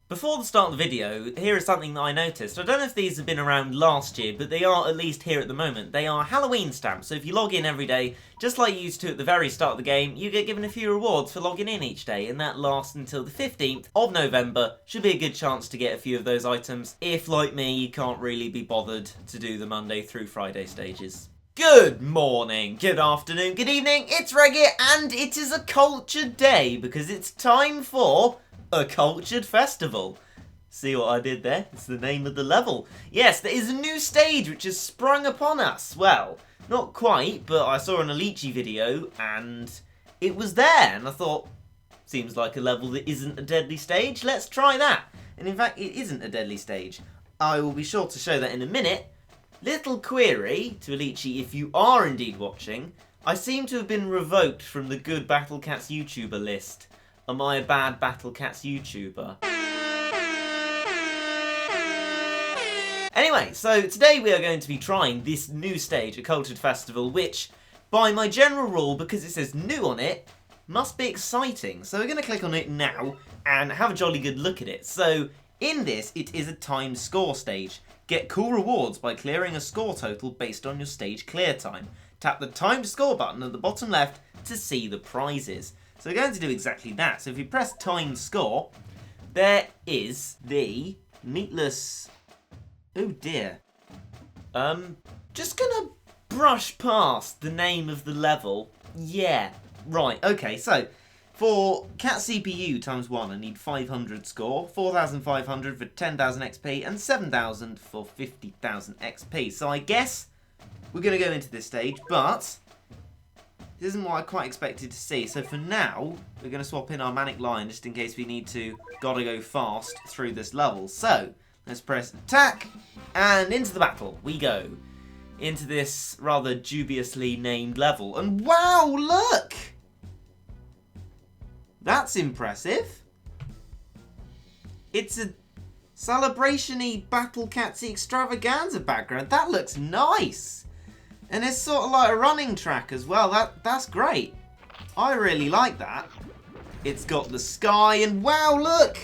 Before the start of the video, here is something that I noticed. I don't know if these have been around last year, but they are at least here at the moment. They are Halloween stamps, so if you log in every day, just like you used to at the very start of the game, you get given a few rewards for logging in each day, and that lasts until the 15th of November. Should be a good chance to get a few of those items, if, like me, you can't really be bothered to do the Monday through Friday stages. Good morning, good afternoon, good evening, it's Regit, and it is a cultured day, because it's time for a cultured festival. See what I did there? It's the name of the level. Yes, there is a new stage which has sprung upon us. Well, not quite, but I saw an Alici video and it was there. And I thought, seems like a level that isn't a deadly stage. Let's try that. And in fact, it isn't a deadly stage. I will be sure to show that in a minute. Little query to Alici, if you are indeed watching. I seem to have been revoked from the Good Battle Cats YouTuber list. Am I a bad Battle Cats YouTuber? Anyway, so today we are going to be trying this new stage, a cultured festival, which, by my general rule, because it says new on it, must be exciting. So we're going to click on it now and have a jolly good look at it. So in this, it is a timed score stage. Get cool rewards by clearing a score total based on your stage clear time. Tap the timed score button at the bottom left to see the prizes. So we're going to do exactly that. So if you press timed score, there is the Meatless. Oh dear. Just gonna brush past the name of the level. Yeah, right, okay, so for Cat CPU times 1, I need 500 score, 4,500 for 10,000 XP, and 7,000 for 50,000 XP. So I guess we're gonna go into this stage, but this isn't what I quite expected to see. So for now, we're going to swap in our Manic Lion just in case we need to gotta go fast through this level. So let's press attack and into the battle we go. Into this rather dubiously named level. And wow, look! That's impressive. It's a celebration-y Battle Catsy extravaganza background. That looks nice. And it's sort of like a running track as well. That's great. I really like that. It's got the sky and wow, look!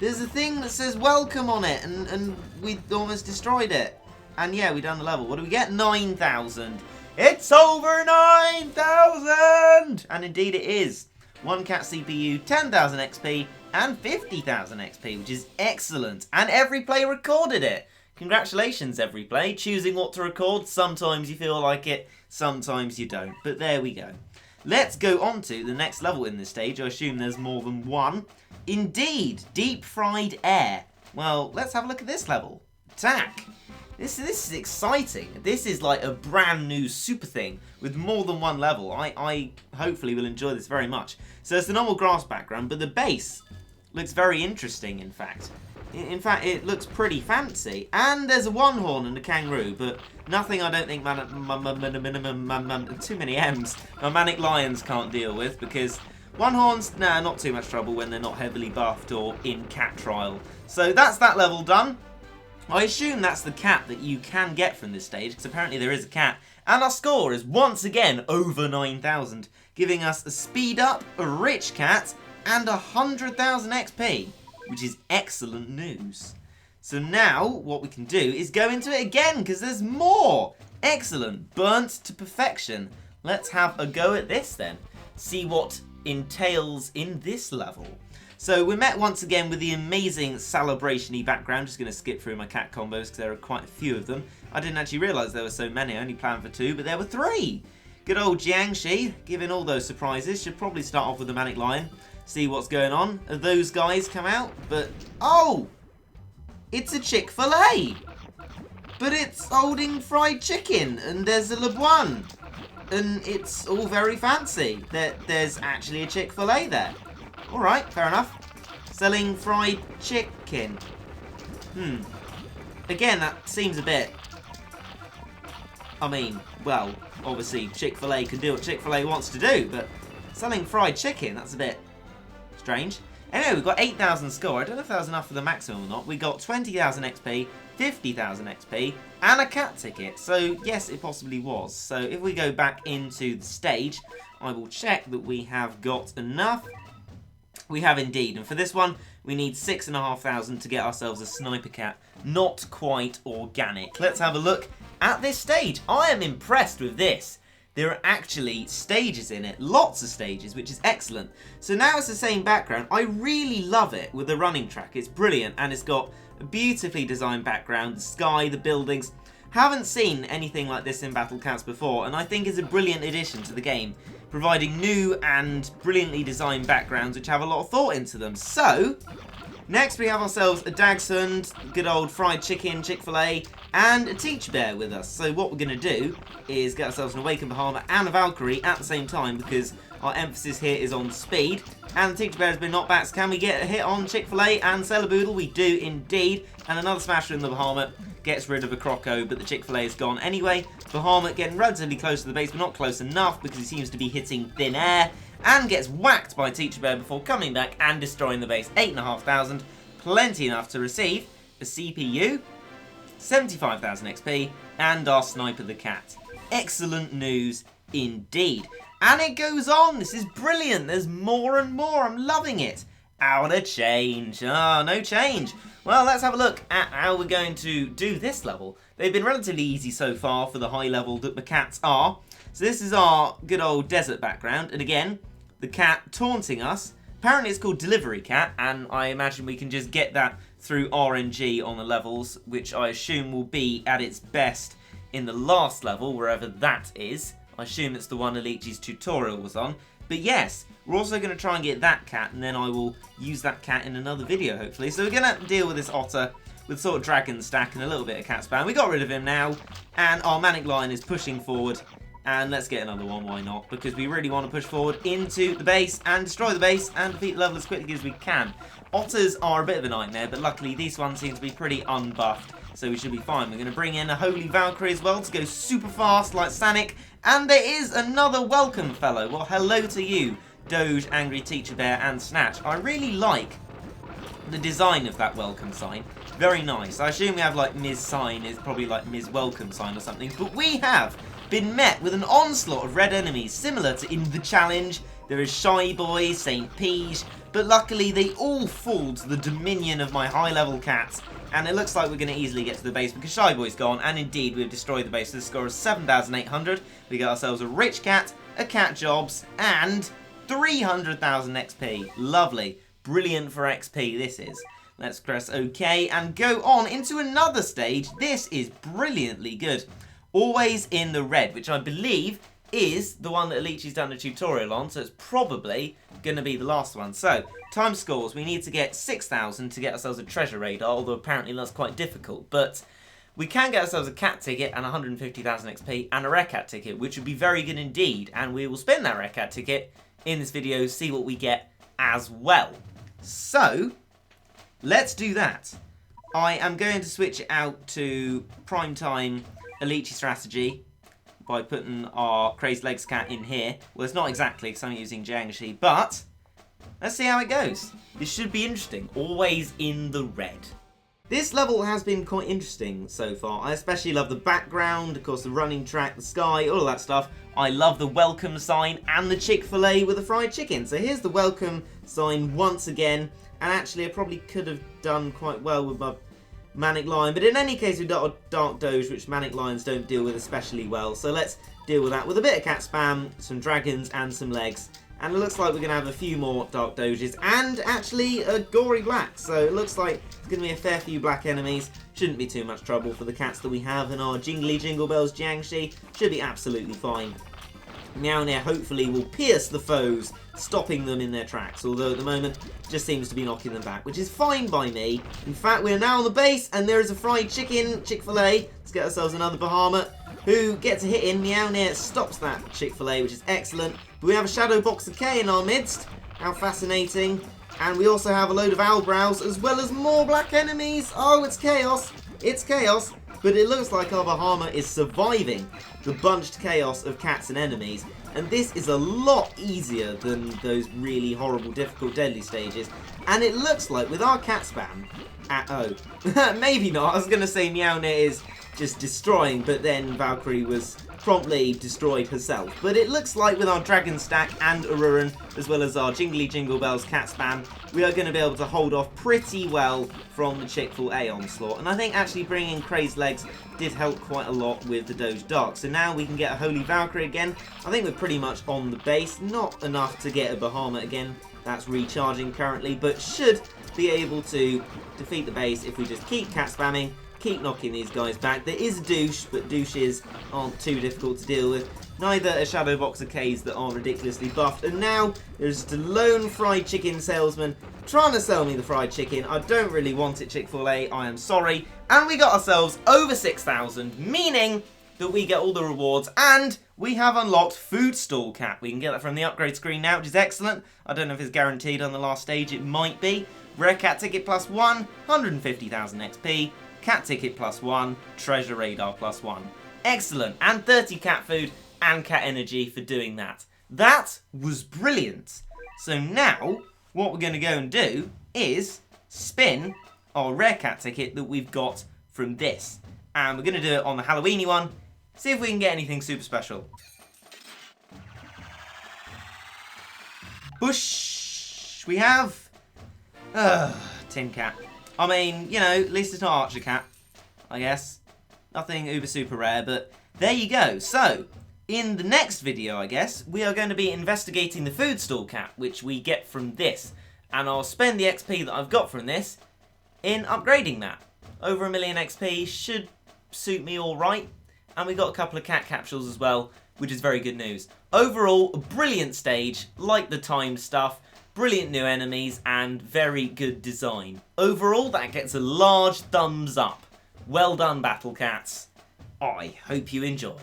There's a thing that says welcome on it and we almost destroyed it. And yeah, we done the level. What do we get? 9,000. It's over 9,000! And indeed it is. 1 cat CPU, 10,000 XP and 50,000 XP, which is excellent. And every player recorded it. Congratulations, every play. Choosing what to record. Sometimes you feel like it, sometimes you don't. But there we go. Let's go on to the next level in this stage. I assume there's more than one. Indeed, deep fried air. Well, let's have a look at this level. Attack. This is exciting. This is like a brand new super thing with more than one level. I hopefully will enjoy this very much. So it's the normal grass background, but the base looks very interesting, in fact. In fact, it looks pretty fancy. And there's a one horn and a kangaroo, but nothing I don't think too many M's. My Manic Lions can't deal with, because one horns, nah, not too much trouble when they're not heavily buffed or in cat trial. So that's that level done. I assume that's the cat that you can get from this stage, because apparently there is a cat. And our score is once again over 9,000, giving us a speed up, a rich cat, and 100,000 XP. Which is excellent news. So now, what we can do is go into it again, because there's more! Excellent. Burnt to perfection. Let's have a go at this then. See what entails in this level. So we're met once again with the amazing celebration-y background. Just going to skip through my cat combos, because there are quite a few of them. I didn't actually realise there were so many. I only planned for 2, but there were 3! Good old Jiangxi, giving all those surprises. Should probably start off with the Manic Lion. See what's going on. Have those guys come out? But, oh! It's a Chickful A! But it's holding fried chicken, and there's a Le Bon. And it's all very fancy. There's actually a Chickful A there. Alright, fair enough. Selling fried chicken. Again, that seems a bit... I mean, well, obviously Chickful A can do what Chickful A wants to do, but selling fried chicken, that's a bit... strange. Anyway, we've got 8,000 score. I don't know if that was enough for the maximum or not. We got 20,000 XP, 50,000 XP, and a cat ticket. So, yes, it possibly was. So, if we go back into the stage, I will check that we have got enough. We have indeed. And for this one, we need 6,500 to get ourselves a sniper cat. Not quite organic. Let's have a look at this stage. I am impressed with this. There are actually stages in it, lots of stages, which is excellent. So now it's the same background. I really love it with the running track. It's brilliant, and it's got a beautifully designed background, the sky, the buildings. Haven't seen anything like this in Battle Cats before, and I think it's a brilliant addition to the game, providing new and brilliantly designed backgrounds which have a lot of thought into them. So, next we have ourselves a Dachshund, good old fried chicken, Chickful A, and a Teacher Bear with us. So what we're going to do is get ourselves an Awakened Bahama and a Valkyrie at the same time, because our emphasis here is on speed. And the Teacher Bear has been knocked back, so can we get a hit on Chickful A and Cellaboodle? We do indeed. And another smasher in the Bahama gets rid of a Croco, but the Chickful A is gone anyway. Bahama getting relatively close to the base, but not close enough because he seems to be hitting thin air, and gets whacked by Teacher Bear before coming back and destroying the base. 8,500, plenty enough to receive a CPU, 75,000 XP, and our Sniper the Cat. Excellent news indeed. And it goes on. This is brilliant. There's more and more. I'm loving it. Out of change. Ah, no change. Well, let's have a look at how we're going to do this level. They've been relatively easy so far for the high level that the cats are. So this is our good old desert background. And again, the cat taunting us. Apparently it's called Delivery Cat, and I imagine we can just get that through RNG on the levels, which I assume will be at its best in the last level, wherever that is. I assume it's the one Alichi's tutorial was on. But yes, we're also going to try and get that cat, and then I will use that cat in another video, hopefully. So we're going to deal with this otter with sort of dragon stack and a little bit of cat spam. We got rid of him now, and our Manic Lion is pushing forward. And let's get another one, why not? Because we really want to push forward into the base and destroy the base and defeat the level as quickly as we can. Otters are a bit of a nightmare, but luckily these ones seem to be pretty unbuffed, so we should be fine. We're going to bring in a Holy Valkyrie as well to go super fast like Sanic. And there is another welcome fellow. Well, hello to you, Doge, Angry Teacher Bear, and Snatch. I really like the design of that welcome sign. Very nice. I assume we have like Ms. Sign is probably like Ms. Welcome Sign or something, but we have been met with an onslaught of red enemies similar to in the challenge. There is Shy Boy, St. Peach, but luckily they all fall to the dominion of my high level cats, and it looks like we're going to easily get to the base because Shy Boy's gone, and indeed we've destroyed the base. So the score is 7,800. We got ourselves a rich cat, a cat jobs, and 300,000 XP. Lovely. Brilliant for XP this is. Let's press OK and go on into another stage. This is brilliantly good. Always in the red, which I believe is the one that Alichi's done a tutorial on, so it's probably going to be the last one. So, time scores. We need to get 6,000 to get ourselves a treasure radar, although apparently that's quite difficult. But we can get ourselves a cat ticket and 150,000 XP and a rare cat ticket, which would be very good indeed. And we will spend that rare cat ticket in this video, see what we get as well. So, let's do that. I am going to switch it out to Primetime Alichi strategy by putting our Crazed Legs cat in here. Well, it's not exactly because I'm using Jiangshi, but let's see how it goes. This should be interesting. Always in the red. This level has been quite interesting so far. I especially love the background, of course the running track, the sky, all of that stuff. I love the welcome sign and the Chick-fil A with the fried chicken. So here's the welcome sign once again. And actually I probably could have done quite well with my Manic Lion, but in any case we've got a Dark Doge, which Manic Lions don't deal with especially well, so let's deal with that with a bit of cat spam, some dragons and some legs, and it looks like we're going to have a few more Dark Doges, and actually a Gory Black, so it looks like it's going to be a fair few black enemies. Shouldn't be too much trouble for the cats that we have in our Jingly Jingle Bells Jiangshi, should be absolutely fine. Meow hopefully will pierce the foes, stopping them in their tracks, although at the moment just seems to be knocking them back, which is fine by me. In fact, we're now on the base, and there is a fried chicken, Chick-fil A. Let's get ourselves another Bahama, who gets a hit in. Meow stops that Chick-fil-A, which is excellent. But we have a Shadow Boxer K in our midst. How fascinating. And we also have a load of Owlbrows, as well as more black enemies. Oh, it's chaos. It's chaos. but it looks like our Bahama is surviving the bunched chaos of cats and enemies, and this is a lot easier than those really horrible, difficult, deadly stages, and it looks like with our cat spam, maybe not, I was going to say Meownet is just destroying, but then Valkyrie was promptly destroyed herself. But it looks like with our Dragon Stack and Aruran, as well as our Jingly Jingle Bells cat spam, we are going to be able to hold off pretty well from the Chickful A onslaught. And I think actually bringing in Crazed Legs did help quite a lot with the Doge Dark. So now we can get a Holy Valkyrie again. I think we're pretty much on the base. Not enough to get a Bahama again. That's recharging currently, but should be able to defeat the base if we just keep cat spamming. Keep knocking these guys back. There is a douche, but douches aren't too difficult to deal with. Neither a Shadow Boxer K's that aren't ridiculously buffed. And now there's just a lone fried chicken salesman trying to sell me the fried chicken. I don't really want it, Chickful A. I am sorry. And we got ourselves over 6,000, meaning that we get all the rewards and we have unlocked Food Stall Cat. We can get that from the upgrade screen now, which is excellent. I don't know if it's guaranteed on the last stage. It might be. Rare Cat Ticket plus 1, 150,000 XP. Cat Ticket plus 1, Treasure Radar plus 1. Excellent, and 30 cat food and cat energy for doing that. That was brilliant. So now, what we're going to go and do is spin our rare cat ticket that we've got from this. And we're going to do it on the Halloweeny one, see if we can get anything super special. Bush, we have Tin Cat. I mean, you know, at least it's not Archer Cat, I guess. Nothing uber super rare, but there you go. So, in the next video, I guess, we are going to be investigating the Food Stall Cat, which we get from this. And I'll spend the XP that I've got from this in upgrading that. Over 1 million XP should suit me all right. And we got a couple of cat capsules as well, which is very good news. Overall, a brilliant stage, like the timed stuff. Brilliant new enemies and very good design. Overall, that gets a large thumbs up. Well done, Battle Cats. I hope you enjoyed.